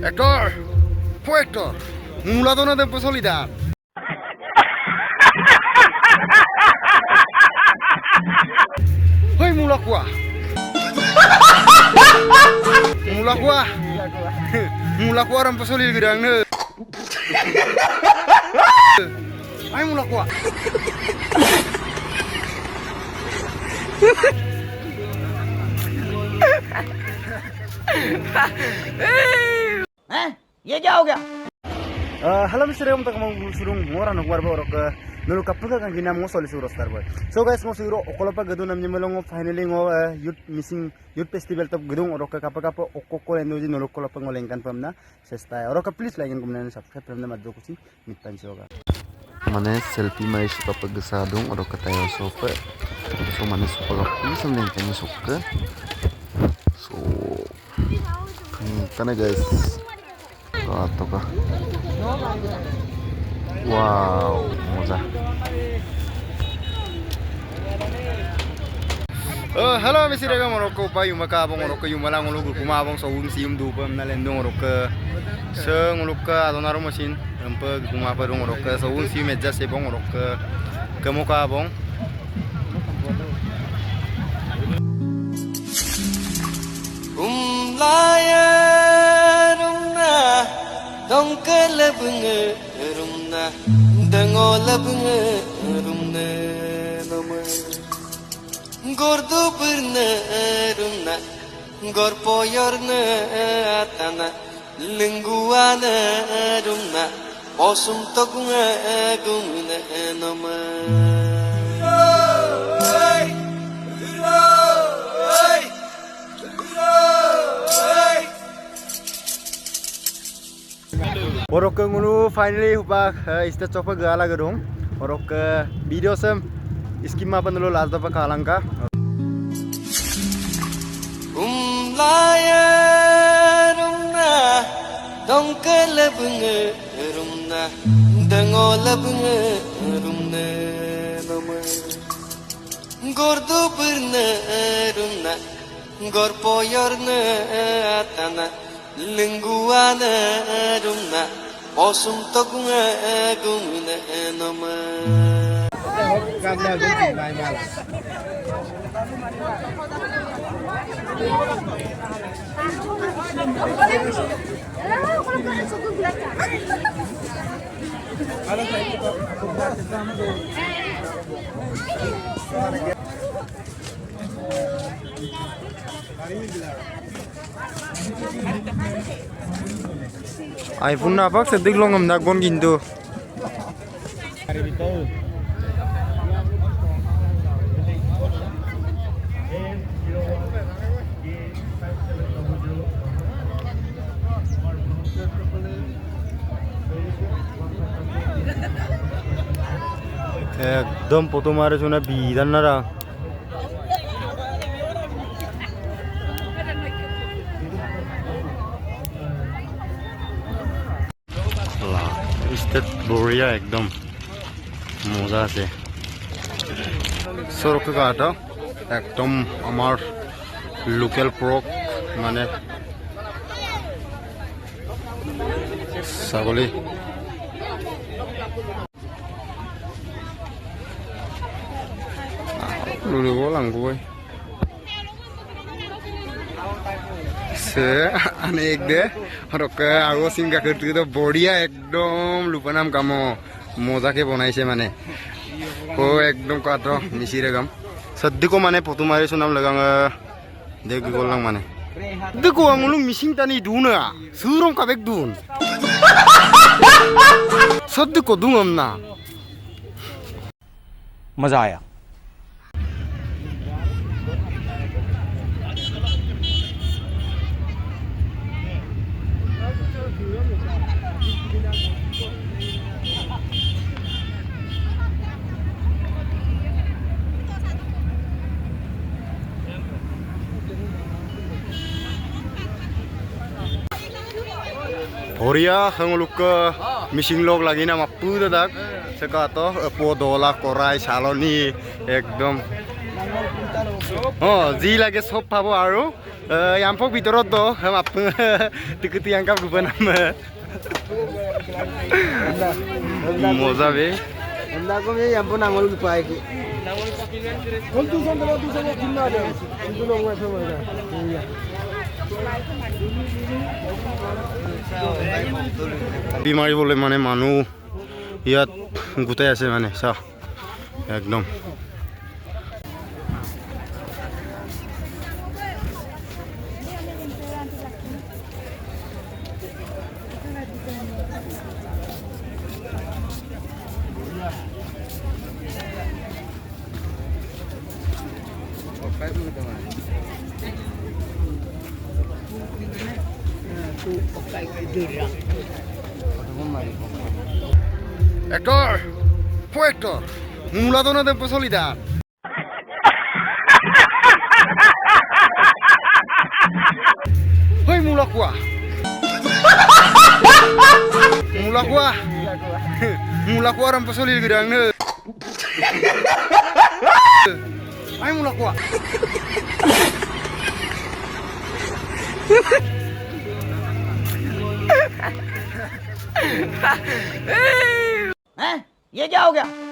Hector, fue Hector. Mula no de solidar. Hei mula kuah. Mula kuah. Mula kuah orang pesolil gedang ne. Hai mula kuah. ये क्या हो गया? Halo misalnya untuk kamu suruh orang nak warba orang ke nulu kapal kan gina mau solusi urus terbaik. So guys mau suruh kalau pak gedung namanya melongo finally ngo youth missing youth festival top gedung orang ke kapal okko endo ji nulu kalau pengolengkan pemna sesta orang ke please like kemudian subscribe pemna madu kusi mitpan sioga. Mana selfie mai suka pegesadung orang ke tayo sofa. So mana sekolah please melengkan suka. So kan guys. Atau kah? Wow, mozah. Halo misi dagang Morocco pa yung makabong Morocco yung malang ulog kumabong sa si yung dupam na lendong Morocco. Sa Morocco adonaro machine, ampag kumapadong Morocco sa si medja sebong Morocco. Kamukabong. Dong kelebunge rumna dengolebunge rumna nama gordu perne rumna gorpoyorne atana lingguana rumna osum togunge gumne nama Orok ke ngulu finally hupak stage chopa gala gedung. Orok ke video sem skema panulu lazda pa kalangka. Laya rumna dongke lebunge rumna dengol lebunge rumna nama gordu perne rumna gorpoyorne atana lingguana rumna osum togunga gumina nama iPhone na pak sedik longam nak bon gintu. एकदम photo मारे सुना बीदन ना रहा state बढ़िया एकदम मजा আছে সরক কাটা একদম আমার লোকাল প্রক মানে ছাগলী লুলিব লাংবই আনে এক দে রকে আগো সিংগা করতে তো বড়িয়া একদম লুপানাম কাম মজাকে বনাইছে মানে ও একদম কাটো মিশিরে গাম সদ্দিকো মানে ফটো মারি সুনাম লাগাং দেখ গলাং মানে দেখো আমলুং মিশিং টানি দুনা সুরম কাবেক দুন সদ্দিকো দুঙম না मजा आया। Horia hanguluka missing log lagi na mapu dadak sekato podola korai saloni ekdom oh ji lage sob pabo aru yang pok bitorot do ham ap tiketi yang kap dupa nam moza be Anda ko may yang po nangol lupa iki. Kung tusan kinna ada. Itu nong wasa mana. Iya. বিমাৰী বলে মানে মানুহ ইয়াত গোটাই আছে মানে চা একদম Hector, fue Hector, un lado no de posibilidad. Hei mula kuah, mula kuah orang pesolil gedang ne. Hei mula kuah. हैं ये क्या हो गया?